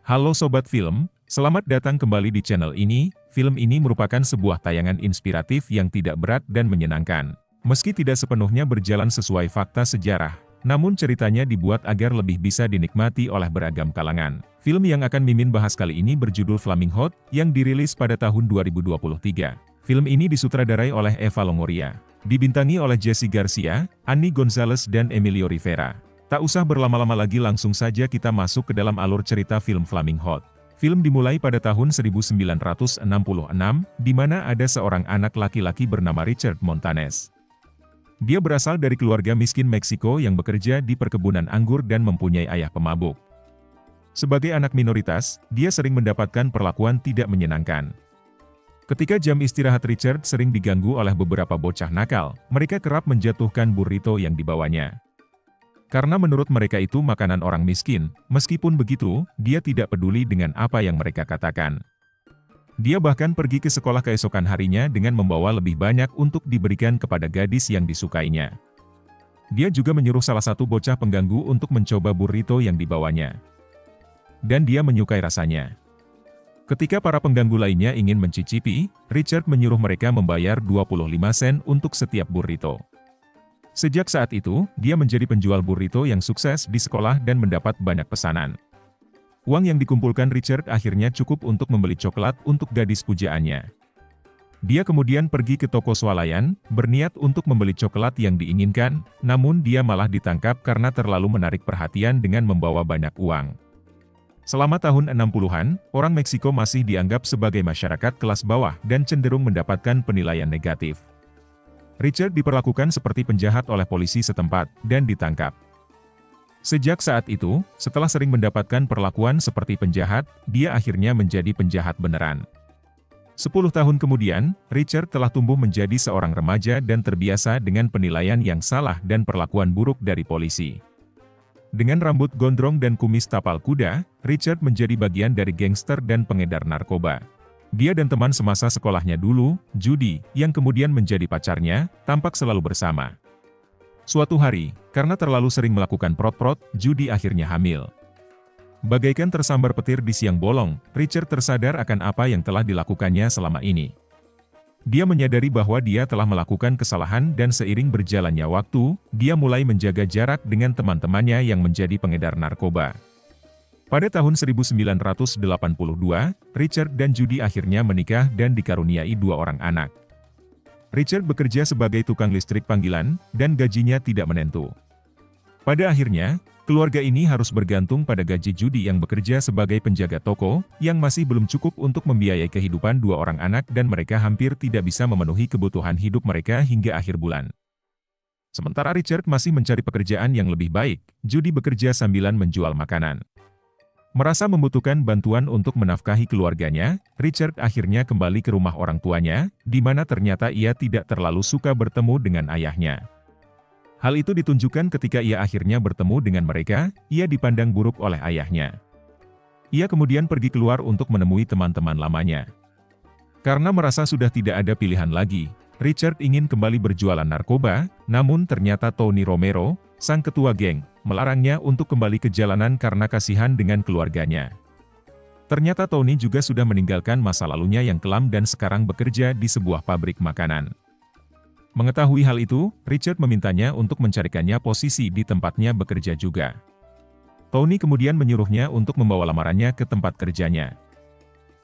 Halo Sobat Film, selamat datang kembali di channel ini. Film ini merupakan sebuah tayangan inspiratif yang tidak berat dan menyenangkan. Meski tidak sepenuhnya berjalan sesuai fakta sejarah, namun ceritanya dibuat agar lebih bisa dinikmati oleh beragam kalangan. Film yang akan Mimin bahas kali ini berjudul Flaming Hot, yang dirilis pada tahun 2023. Film ini disutradarai oleh Eva Longoria, dibintangi oleh Jesse Garcia, Annie Gonzalez dan Emilio Rivera. Tak usah berlama-lama lagi, langsung saja kita masuk ke dalam alur cerita film Flaming Hot. Film dimulai pada tahun 1966, di mana ada seorang anak laki-laki bernama Richard Montanes. Dia berasal dari keluarga miskin Meksiko yang bekerja di perkebunan anggur dan mempunyai ayah pemabuk. Sebagai anak minoritas, dia sering mendapatkan perlakuan tidak menyenangkan. Ketika jam istirahat Richard sering diganggu oleh beberapa bocah nakal, mereka kerap menjatuhkan burrito yang dibawanya. Karena menurut mereka itu makanan orang miskin, meskipun begitu, dia tidak peduli dengan apa yang mereka katakan. Dia bahkan pergi ke sekolah keesokan harinya dengan membawa lebih banyak untuk diberikan kepada gadis yang disukainya. Dia juga menyuruh salah satu bocah pengganggu untuk mencoba burrito yang dibawanya. Dan dia menyukai rasanya. Ketika para pengganggu lainnya ingin mencicipi, Richard menyuruh mereka membayar 25 sen untuk setiap burrito. Sejak saat itu, dia menjadi penjual burrito yang sukses di sekolah dan mendapat banyak pesanan. Uang yang dikumpulkan Richard akhirnya cukup untuk membeli coklat untuk gadis pujaannya. Dia kemudian pergi ke toko swalayan, berniat untuk membeli coklat yang diinginkan, namun dia malah ditangkap karena terlalu menarik perhatian dengan membawa banyak uang. Selama tahun 60-an, orang Meksiko masih dianggap sebagai masyarakat kelas bawah dan cenderung mendapatkan penilaian negatif. Richard diperlakukan seperti penjahat oleh polisi setempat, dan ditangkap. Sejak saat itu, setelah sering mendapatkan perlakuan seperti penjahat, dia akhirnya menjadi penjahat beneran. 10 tahun kemudian, Richard telah tumbuh menjadi seorang remaja dan terbiasa dengan penilaian yang salah dan perlakuan buruk dari polisi. Dengan rambut gondrong dan kumis tapal kuda, Richard menjadi bagian dari gangster dan pengedar narkoba. Dia dan teman semasa sekolahnya dulu, Judy, yang kemudian menjadi pacarnya, tampak selalu bersama. Suatu hari, karena terlalu sering melakukan prot-prot, Judy akhirnya hamil. Bagaikan tersambar petir di siang bolong, Richard tersadar akan apa yang telah dilakukannya selama ini. Dia menyadari bahwa dia telah melakukan kesalahan dan seiring berjalannya waktu, dia mulai menjaga jarak dengan teman-temannya yang menjadi pengedar narkoba. Pada tahun 1982, Richard dan Judy akhirnya menikah dan dikaruniai 2 orang anak. Richard bekerja sebagai tukang listrik panggilan, dan gajinya tidak menentu. Pada akhirnya, keluarga ini harus bergantung pada gaji Judy yang bekerja sebagai penjaga toko, yang masih belum cukup untuk membiayai kehidupan 2 orang anak dan mereka hampir tidak bisa memenuhi kebutuhan hidup mereka hingga akhir bulan. Sementara Richard masih mencari pekerjaan yang lebih baik, Judy bekerja sambilan menjual makanan. Merasa membutuhkan bantuan untuk menafkahi keluarganya, Richard akhirnya kembali ke rumah orang tuanya, di mana ternyata ia tidak terlalu suka bertemu dengan ayahnya. Hal itu ditunjukkan ketika ia akhirnya bertemu dengan mereka, ia dipandang buruk oleh ayahnya. Ia kemudian pergi keluar untuk menemui teman-teman lamanya. Karena merasa sudah tidak ada pilihan lagi, Richard ingin kembali berjualan narkoba, namun ternyata Tony Romero, sang ketua geng, melarangnya untuk kembali ke jalanan karena kasihan dengan keluarganya. Ternyata Tony juga sudah meninggalkan masa lalunya yang kelam dan sekarang bekerja di sebuah pabrik makanan. Mengetahui hal itu, Richard memintanya untuk mencarikannya posisi di tempatnya bekerja juga. Tony kemudian menyuruhnya untuk membawa lamarannya ke tempat kerjanya.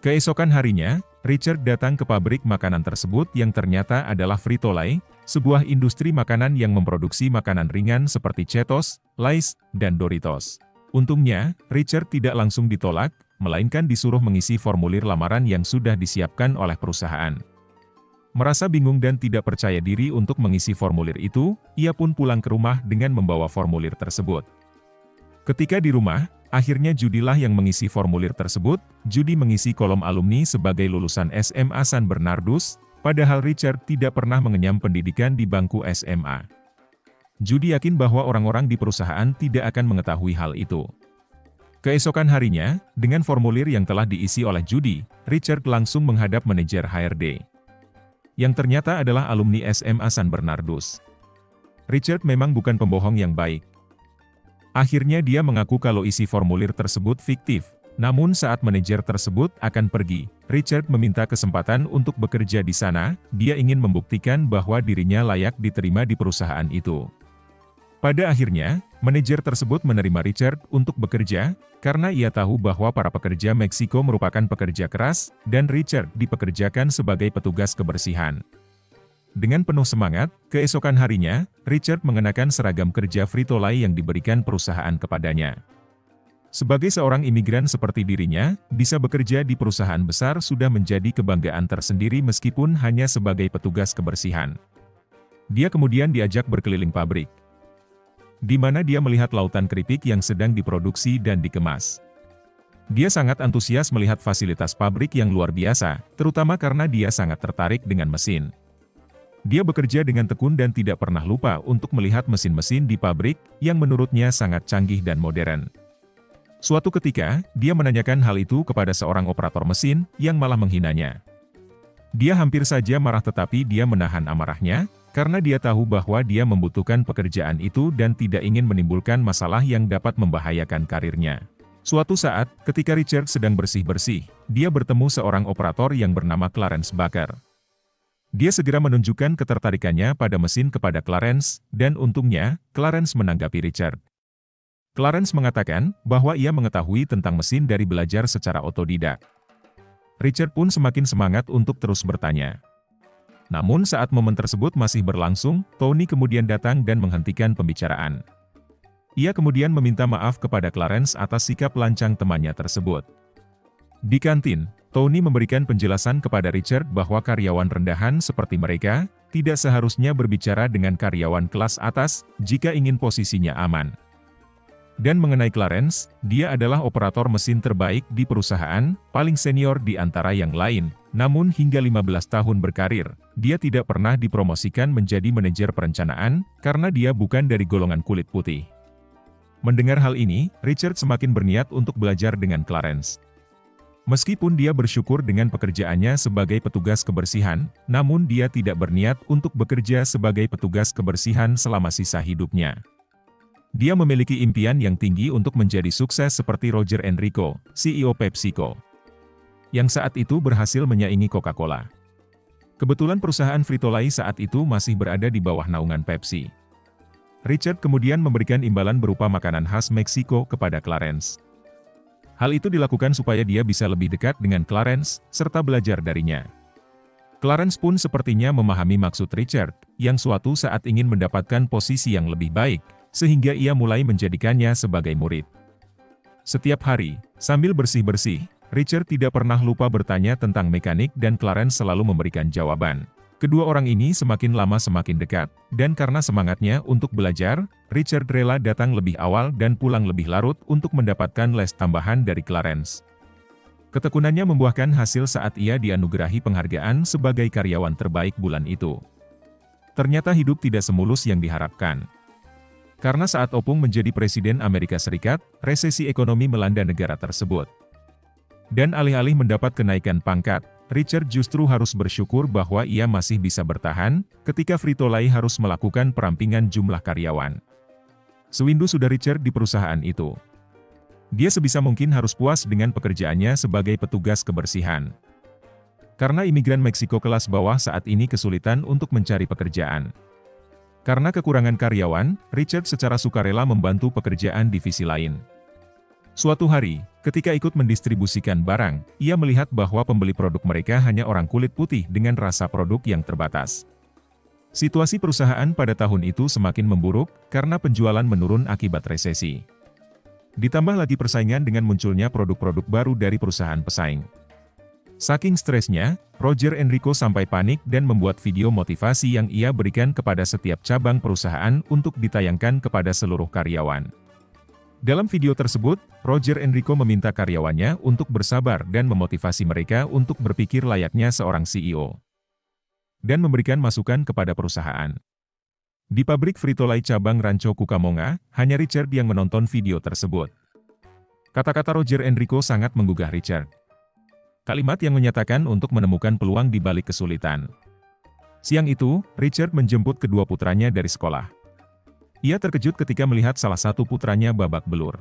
Keesokan harinya, Richard datang ke pabrik makanan tersebut yang ternyata adalah Frito-Lay, sebuah industri makanan yang memproduksi makanan ringan seperti Cheetos, Lay's, dan Doritos. Untungnya, Richard tidak langsung ditolak, melainkan disuruh mengisi formulir lamaran yang sudah disiapkan oleh perusahaan. Merasa bingung dan tidak percaya diri untuk mengisi formulir itu, ia pun pulang ke rumah dengan membawa formulir tersebut. Ketika di rumah, akhirnya Judy-lah yang mengisi formulir tersebut. Judy mengisi kolom alumni sebagai lulusan SMA San Bernardus, padahal Richard tidak pernah mengenyam pendidikan di bangku SMA. Judy yakin bahwa orang-orang di perusahaan tidak akan mengetahui hal itu. Keesokan harinya, dengan formulir yang telah diisi oleh Judy, Richard langsung menghadap manajer HRD. Yang ternyata adalah alumni SMA San Bernardus. Richard memang bukan pembohong yang baik. Akhirnya dia mengaku kalau isi formulir tersebut fiktif, Namun saat manajer tersebut akan pergi, Richard meminta kesempatan untuk bekerja di sana. Dia ingin membuktikan bahwa dirinya layak diterima di perusahaan itu. Pada akhirnya, manajer tersebut menerima Richard untuk bekerja, karena ia tahu bahwa para pekerja Meksiko merupakan pekerja keras, dan Richard dipekerjakan sebagai petugas kebersihan. Dengan penuh semangat, keesokan harinya, Richard mengenakan seragam kerja Frito-Lay yang diberikan perusahaan kepadanya. Sebagai seorang imigran seperti dirinya, bisa bekerja di perusahaan besar sudah menjadi kebanggaan tersendiri meskipun hanya sebagai petugas kebersihan. Dia kemudian diajak berkeliling pabrik, di mana dia melihat lautan keripik yang sedang diproduksi dan dikemas. Dia sangat antusias melihat fasilitas pabrik yang luar biasa, terutama karena dia sangat tertarik dengan mesin. Dia bekerja dengan tekun dan tidak pernah lupa untuk melihat mesin-mesin di pabrik, yang menurutnya sangat canggih dan modern. Suatu ketika, dia menanyakan hal itu kepada seorang operator mesin, yang malah menghinanya. Dia hampir saja marah tetapi dia menahan amarahnya, karena dia tahu bahwa dia membutuhkan pekerjaan itu dan tidak ingin menimbulkan masalah yang dapat membahayakan karirnya. Suatu saat, ketika Richard sedang bersih-bersih, dia bertemu seorang operator yang bernama Clarence Baker. Dia segera menunjukkan ketertarikannya pada mesin kepada Clarence, dan untungnya, Clarence menanggapi Richard. Clarence mengatakan bahwa ia mengetahui tentang mesin dari belajar secara otodidak. Richard pun semakin semangat untuk terus bertanya. Namun saat momen tersebut masih berlangsung, Tony kemudian datang dan menghentikan pembicaraan. Ia kemudian meminta maaf kepada Clarence atas sikap lancang temannya tersebut. Di kantin, Tony memberikan penjelasan kepada Richard bahwa karyawan rendahan seperti mereka, tidak seharusnya berbicara dengan karyawan kelas atas, jika ingin posisinya aman. Dan mengenai Clarence, dia adalah operator mesin terbaik di perusahaan, paling senior di antara yang lain. Namun hingga 15 tahun berkarir, dia tidak pernah dipromosikan menjadi manajer perencanaan, karena dia bukan dari golongan kulit putih. Mendengar hal ini, Richard semakin berniat untuk belajar dengan Clarence. Meskipun dia bersyukur dengan pekerjaannya sebagai petugas kebersihan, namun dia tidak berniat untuk bekerja sebagai petugas kebersihan selama sisa hidupnya. Dia memiliki impian yang tinggi untuk menjadi sukses seperti Roger Enrico, CEO PepsiCo, yang saat itu berhasil menyaingi Coca-Cola. Kebetulan perusahaan Frito-Lay saat itu masih berada di bawah naungan Pepsi. Richard kemudian memberikan imbalan berupa makanan khas Meksiko kepada Clarence. Hal itu dilakukan supaya dia bisa lebih dekat dengan Clarence, serta belajar darinya. Clarence pun sepertinya memahami maksud Richard, yang suatu saat ingin mendapatkan posisi yang lebih baik, sehingga ia mulai menjadikannya sebagai murid. Setiap hari, sambil bersih-bersih, Richard tidak pernah lupa bertanya tentang mekanik dan Clarence selalu memberikan jawaban. Kedua orang ini semakin lama semakin dekat, dan karena semangatnya untuk belajar, Richard rela datang lebih awal dan pulang lebih larut untuk mendapatkan les tambahan dari Clarence. Ketekunannya membuahkan hasil saat ia dianugerahi penghargaan sebagai karyawan terbaik bulan itu. Ternyata hidup tidak semulus yang diharapkan. Karena saat Opung menjadi Presiden Amerika Serikat, resesi ekonomi melanda negara tersebut. Dan alih-alih mendapat kenaikan pangkat, Richard justru harus bersyukur bahwa ia masih bisa bertahan, ketika Frito-Lay harus melakukan perampingan jumlah karyawan. Sewindu sudah Richard di perusahaan itu. Dia sebisa mungkin harus puas dengan pekerjaannya sebagai petugas kebersihan. Karena imigran Meksiko kelas bawah saat ini kesulitan untuk mencari pekerjaan. Karena kekurangan karyawan, Richard secara sukarela membantu pekerjaan divisi lain. Suatu hari, ketika ikut mendistribusikan barang, ia melihat bahwa pembeli produk mereka hanya orang kulit putih dengan rasa produk yang terbatas. Situasi perusahaan pada tahun itu semakin memburuk, karena penjualan menurun akibat resesi. Ditambah lagi persaingan dengan munculnya produk-produk baru dari perusahaan pesaing. Saking stresnya, Roger Enrico sampai panik dan membuat video motivasi yang ia berikan kepada setiap cabang perusahaan untuk ditayangkan kepada seluruh karyawan. Dalam video tersebut, Roger Enrico meminta karyawannya untuk bersabar dan memotivasi mereka untuk berpikir layaknya seorang CEO. Dan memberikan masukan kepada perusahaan. Di pabrik Frito-Lay cabang Rancho Cucamonga, hanya Richard yang menonton video tersebut. Kata-kata Roger Enrico sangat menggugah Richard. Kalimat yang menyatakan untuk menemukan peluang di balik kesulitan. Siang itu, Richard menjemput kedua putranya dari sekolah. Ia terkejut ketika melihat salah satu putranya babak belur.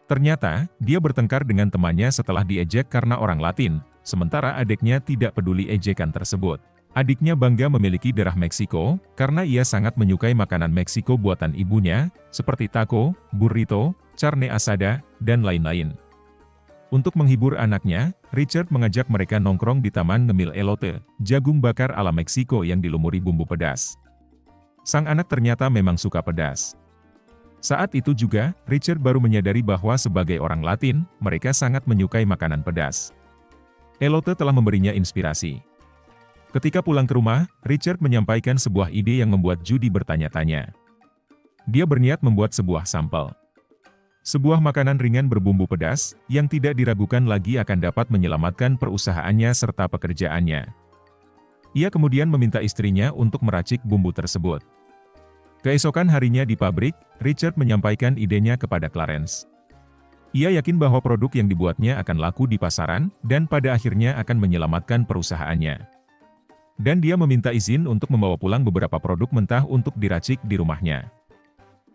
Ternyata, dia bertengkar dengan temannya setelah diejek karena orang Latin, sementara adiknya tidak peduli ejekan tersebut. Adiknya bangga memiliki darah Meksiko, karena ia sangat menyukai makanan Meksiko buatan ibunya, seperti taco, burrito, carne asada, dan lain-lain. Untuk menghibur anaknya, Richard mengajak mereka nongkrong di taman ngemil elote, jagung bakar ala Meksiko yang dilumuri bumbu pedas. Sang anak ternyata memang suka pedas. Saat itu juga, Richard baru menyadari bahwa sebagai orang Latin, mereka sangat menyukai makanan pedas. Elote telah memberinya inspirasi. Ketika pulang ke rumah, Richard menyampaikan sebuah ide yang membuat Judy bertanya-tanya. Dia berniat membuat sebuah sampel. Sebuah makanan ringan berbumbu pedas, yang tidak diragukan lagi akan dapat menyelamatkan perusahaannya serta pekerjaannya. Ia kemudian meminta istrinya untuk meracik bumbu tersebut. Keesokan harinya di pabrik, Richard menyampaikan idenya kepada Clarence. Ia yakin bahwa produk yang dibuatnya akan laku di pasaran, dan pada akhirnya akan menyelamatkan perusahaannya. Dan dia meminta izin untuk membawa pulang beberapa produk mentah untuk diracik di rumahnya.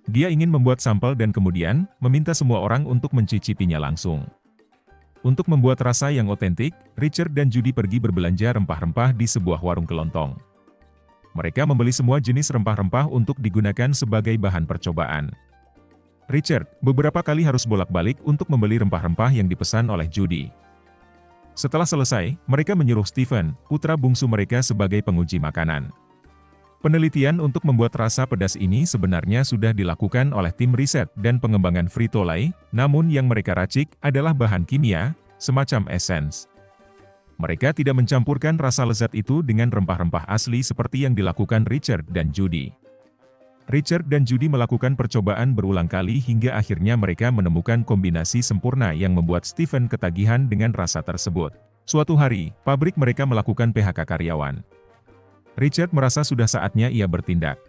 Dia ingin membuat sampel dan kemudian, meminta semua orang untuk mencicipinya langsung. Untuk membuat rasa yang otentik, Richard dan Judy pergi berbelanja rempah-rempah di sebuah warung kelontong. Mereka membeli semua jenis rempah-rempah untuk digunakan sebagai bahan percobaan. Richard, beberapa kali harus bolak-balik untuk membeli rempah-rempah yang dipesan oleh Judy. Setelah selesai, mereka menyuruh Stephen, putra bungsu mereka sebagai penguji makanan. Penelitian untuk membuat rasa pedas ini sebenarnya sudah dilakukan oleh tim riset dan pengembangan Frito-Lay, namun yang mereka racik adalah bahan kimia, semacam esens. Mereka tidak mencampurkan rasa lezat itu dengan rempah-rempah asli seperti yang dilakukan Richard dan Judy. Richard dan Judy melakukan percobaan berulang kali hingga akhirnya mereka menemukan kombinasi sempurna yang membuat Stephen ketagihan dengan rasa tersebut. Suatu hari, pabrik mereka melakukan PHK karyawan. Richard merasa sudah saatnya ia bertindak.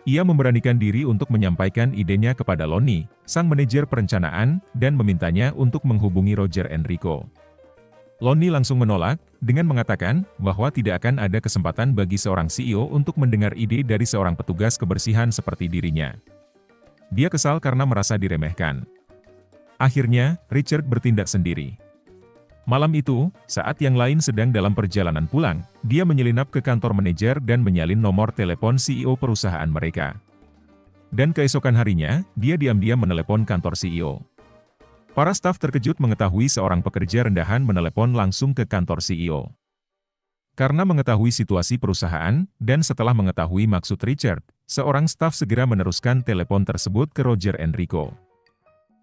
Ia memberanikan diri untuk menyampaikan idenya kepada Lonnie, sang manajer perencanaan, dan memintanya untuk menghubungi Roger Enrico. Lonnie langsung menolak, dengan mengatakan bahwa tidak akan ada kesempatan bagi seorang CEO untuk mendengar ide dari seorang petugas kebersihan seperti dirinya. Dia kesal karena merasa diremehkan. Akhirnya, Richard bertindak sendiri. Malam itu, saat yang lain sedang dalam perjalanan pulang, dia menyelinap ke kantor manajer dan menyalin nomor telepon CEO perusahaan mereka. Dan keesokan harinya, dia diam-diam menelepon kantor CEO. Para staf terkejut mengetahui seorang pekerja rendahan menelepon langsung ke kantor CEO. Karena mengetahui situasi perusahaan, dan setelah mengetahui maksud Richard, seorang staf segera meneruskan telepon tersebut ke Roger Enrico.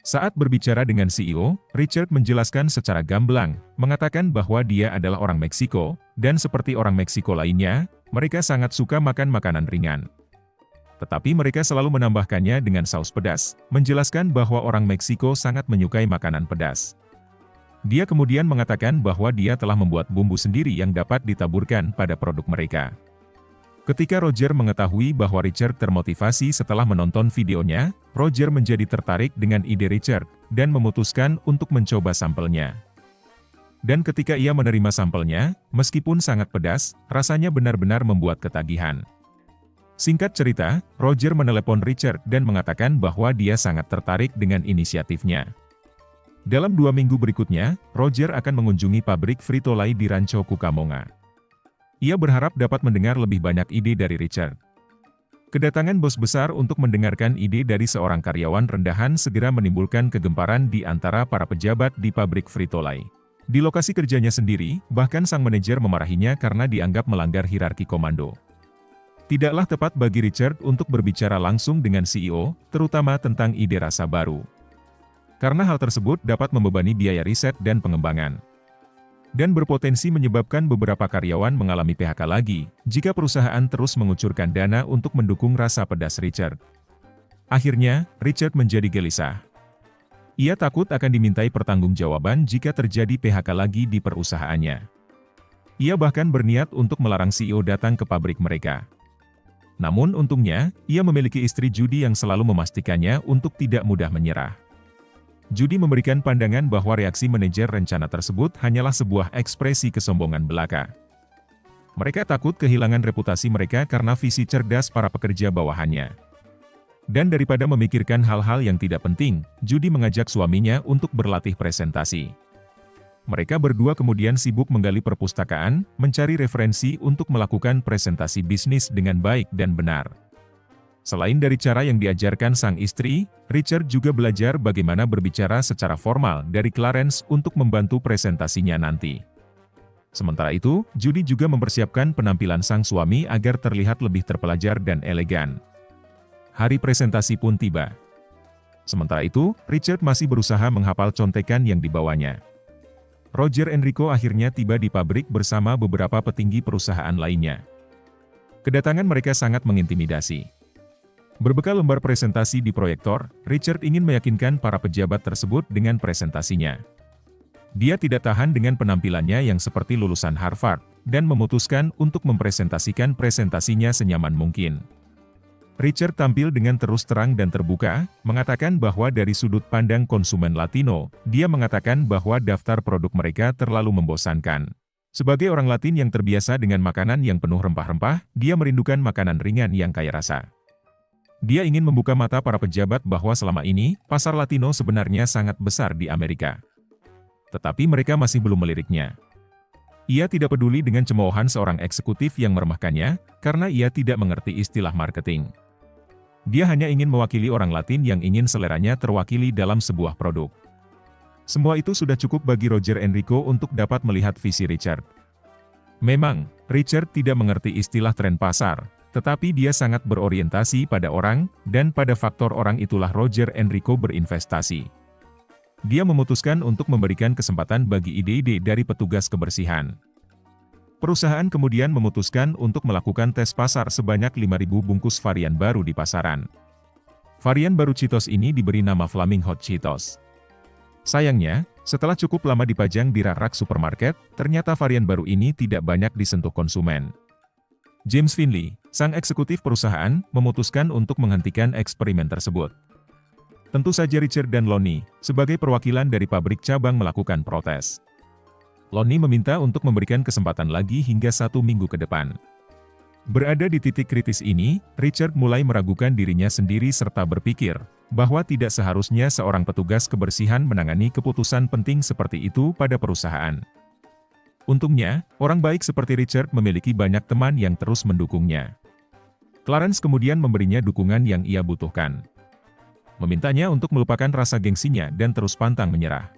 Saat berbicara dengan CEO, Richard menjelaskan secara gamblang, mengatakan bahwa dia adalah orang Meksiko, dan seperti orang Meksiko lainnya, mereka sangat suka makan makanan ringan. Tetapi mereka selalu menambahkannya dengan saus pedas, menjelaskan bahwa orang Meksiko sangat menyukai makanan pedas. Dia kemudian mengatakan bahwa dia telah membuat bumbu sendiri yang dapat ditaburkan pada produk mereka. Ketika Roger mengetahui bahwa Richard termotivasi setelah menonton videonya, Roger menjadi tertarik dengan ide Richard, dan memutuskan untuk mencoba sampelnya. Dan ketika ia menerima sampelnya, meskipun sangat pedas, rasanya benar-benar membuat ketagihan. Singkat cerita, Roger menelepon Richard dan mengatakan bahwa dia sangat tertarik dengan inisiatifnya. Dalam 2 minggu berikutnya, Roger akan mengunjungi pabrik Frito-Lay di Rancho Cucamonga. Ia berharap dapat mendengar lebih banyak ide dari Richard. Kedatangan bos besar untuk mendengarkan ide dari seorang karyawan rendahan segera menimbulkan kegemparan di antara para pejabat di pabrik Frito-Lay. Di lokasi kerjanya sendiri, bahkan sang manajer memarahinya karena dianggap melanggar hierarki komando. Tidaklah tepat bagi Richard untuk berbicara langsung dengan CEO, terutama tentang ide rasa baru. Karena hal tersebut dapat membebani biaya riset dan pengembangan. Dan berpotensi menyebabkan beberapa karyawan mengalami PHK lagi, jika perusahaan terus mengucurkan dana untuk mendukung rasa pedas Richard. Akhirnya, Richard menjadi gelisah. Ia takut akan dimintai pertanggungjawaban jika terjadi PHK lagi di perusahaannya. Ia bahkan berniat untuk melarang CEO datang ke pabrik mereka. Namun untungnya, ia memiliki istri Judy yang selalu memastikannya untuk tidak mudah menyerah. Judy memberikan pandangan bahwa reaksi manajer rencana tersebut hanyalah sebuah ekspresi kesombongan belaka. Mereka takut kehilangan reputasi mereka karena visi cerdas para pekerja bawahannya. Dan daripada memikirkan hal-hal yang tidak penting, Judy mengajak suaminya untuk berlatih presentasi. Mereka berdua kemudian sibuk menggali perpustakaan, mencari referensi untuk melakukan presentasi bisnis dengan baik dan benar. Selain dari cara yang diajarkan sang istri, Richard juga belajar bagaimana berbicara secara formal dari Clarence untuk membantu presentasinya nanti. Sementara itu, Judy juga mempersiapkan penampilan sang suami agar terlihat lebih terpelajar dan elegan. Hari presentasi pun tiba. Sementara itu, Richard masih berusaha menghafal contekan yang dibawanya. Roger Enrico akhirnya tiba di pabrik bersama beberapa petinggi perusahaan lainnya. Kedatangan mereka sangat mengintimidasi. Berbekal lembar presentasi di proyektor, Richard ingin meyakinkan para pejabat tersebut dengan presentasinya. Dia tidak tahan dengan penampilannya yang seperti lulusan Harvard, dan memutuskan untuk mempresentasikan presentasinya senyaman mungkin. Richard tampil dengan terus terang dan terbuka, mengatakan bahwa dari sudut pandang konsumen Latino, dia mengatakan bahwa daftar produk mereka terlalu membosankan. Sebagai orang Latin yang terbiasa dengan makanan yang penuh rempah-rempah, dia merindukan makanan ringan yang kaya rasa. Dia ingin membuka mata para pejabat bahwa selama ini, pasar Latino sebenarnya sangat besar di Amerika. Tetapi mereka masih belum meliriknya. Ia tidak peduli dengan cemoohan seorang eksekutif yang meremehkannya, karena ia tidak mengerti istilah marketing. Dia hanya ingin mewakili orang Latin yang ingin seleranya terwakili dalam sebuah produk. Semua itu sudah cukup bagi Roger Enrico untuk dapat melihat visi Richard. Memang, Richard tidak mengerti istilah tren pasar, tetapi dia sangat berorientasi pada orang, dan pada faktor orang itulah Roger Enrico berinvestasi. Dia memutuskan untuk memberikan kesempatan bagi ide-ide dari petugas kebersihan. Perusahaan kemudian memutuskan untuk melakukan tes pasar sebanyak 5.000 bungkus varian baru di pasaran. Varian baru Cheetos ini diberi nama Flaming Hot Cheetos. Sayangnya, setelah cukup lama dipajang di rak-rak supermarket, ternyata varian baru ini tidak banyak disentuh konsumen. James Finley, sang eksekutif perusahaan, memutuskan untuk menghentikan eksperimen tersebut. Tentu saja Richard dan Lonnie, sebagai perwakilan dari pabrik cabang melakukan protes. Lonnie meminta untuk memberikan kesempatan lagi hingga 1 minggu ke depan. Berada di titik kritis ini, Richard mulai meragukan dirinya sendiri serta berpikir, bahwa tidak seharusnya seorang petugas kebersihan menangani keputusan penting seperti itu pada perusahaan. Untungnya, orang baik seperti Richard memiliki banyak teman yang terus mendukungnya. Clarence kemudian memberinya dukungan yang ia butuhkan. Memintanya untuk melupakan rasa gengsinya dan terus pantang menyerah.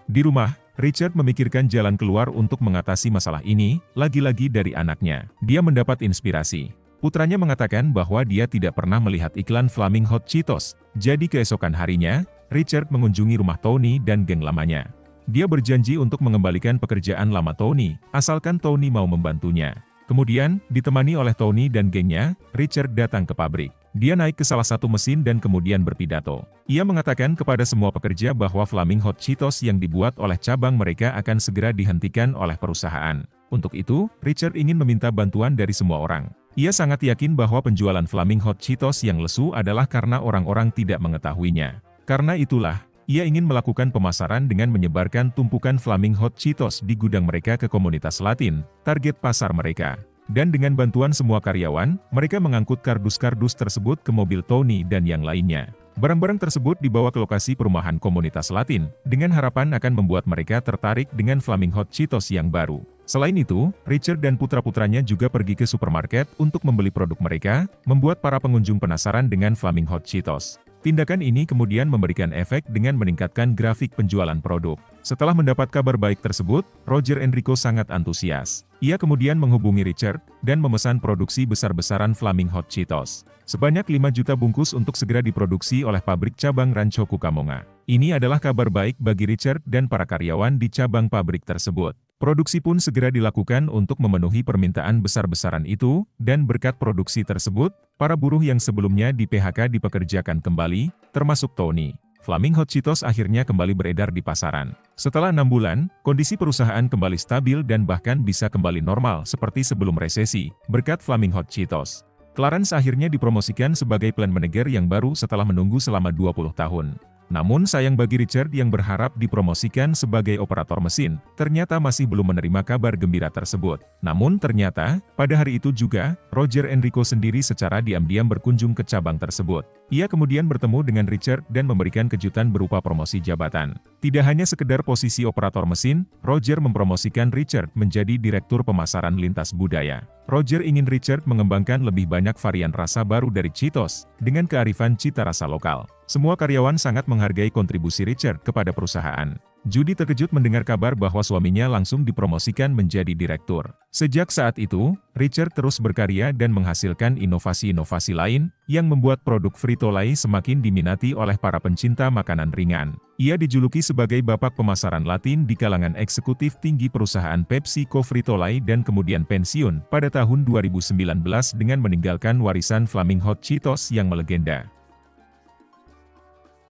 Di rumah, Richard memikirkan jalan keluar untuk mengatasi masalah ini, lagi-lagi dari anaknya. Dia mendapat inspirasi. Putranya mengatakan bahwa dia tidak pernah melihat iklan Flaming Hot Cheetos, jadi keesokan harinya, Richard mengunjungi rumah Tony dan geng lamanya. Dia berjanji untuk mengembalikan pekerjaan lama Tony, asalkan Tony mau membantunya. Kemudian, ditemani oleh Tony dan gengnya, Richard datang ke pabrik. Dia naik ke salah satu mesin dan kemudian berpidato. Ia mengatakan kepada semua pekerja bahwa Flaming Hot Cheetos yang dibuat oleh cabang mereka akan segera dihentikan oleh perusahaan. Untuk itu, Richard ingin meminta bantuan dari semua orang. Ia sangat yakin bahwa penjualan Flaming Hot Cheetos yang lesu adalah karena orang-orang tidak mengetahuinya. Karena itulah, ia ingin melakukan pemasaran dengan menyebarkan tumpukan Flaming Hot Cheetos di gudang mereka ke komunitas Latin, target pasar mereka. Dan dengan bantuan semua karyawan, mereka mengangkut kardus-kardus tersebut ke mobil Tony dan yang lainnya. Barang-barang tersebut dibawa ke lokasi perumahan komunitas Latin, dengan harapan akan membuat mereka tertarik dengan Flaming Hot Cheetos yang baru. Selain itu, Richard dan putra-putranya juga pergi ke supermarket untuk membeli produk mereka, membuat para pengunjung penasaran dengan Flaming Hot Cheetos. Tindakan ini kemudian memberikan efek dengan meningkatkan grafik penjualan produk. Setelah mendapat kabar baik tersebut, Roger Enrico sangat antusias. Ia kemudian menghubungi Richard, dan memesan produksi besar-besaran Flaming Hot Cheetos. Sebanyak 5 juta bungkus untuk segera diproduksi oleh pabrik cabang Rancho Cucamonga. Ini adalah kabar baik bagi Richard dan para karyawan di cabang pabrik tersebut. Produksi pun segera dilakukan untuk memenuhi permintaan besar-besaran itu, dan berkat produksi tersebut, para buruh yang sebelumnya di PHK dipekerjakan kembali, termasuk Tony. Flaming Hot Cheetos akhirnya kembali beredar di pasaran. Setelah 6 bulan, kondisi perusahaan kembali stabil dan bahkan bisa kembali normal seperti sebelum resesi, berkat Flaming Hot Cheetos. Clarence akhirnya dipromosikan sebagai plant manager yang baru setelah menunggu selama 20 tahun. Namun sayang bagi Richard yang berharap dipromosikan sebagai operator mesin, ternyata masih belum menerima kabar gembira tersebut. Namun ternyata, pada hari itu juga, Roger Enrico sendiri secara diam-diam berkunjung ke cabang tersebut. Ia kemudian bertemu dengan Richard dan memberikan kejutan berupa promosi jabatan. Tidak hanya sekedar posisi operator mesin, Roger mempromosikan Richard menjadi direktur pemasaran lintas budaya. Roger ingin Richard mengembangkan lebih banyak varian rasa baru dari Cheetos, dengan kearifan cita rasa lokal. Semua karyawan sangat menghargai kontribusi Richard kepada perusahaan. Judy terkejut mendengar kabar bahwa suaminya langsung dipromosikan menjadi direktur. Sejak saat itu, Richard terus berkarya dan menghasilkan inovasi-inovasi lain, yang membuat produk Frito-Lay semakin diminati oleh para pencinta makanan ringan. Ia dijuluki sebagai bapak pemasaran Latin di kalangan eksekutif tinggi perusahaan PepsiCo Frito-Lay dan kemudian pensiun pada tahun 2019 dengan meninggalkan warisan Flaming Hot Cheetos yang melegenda.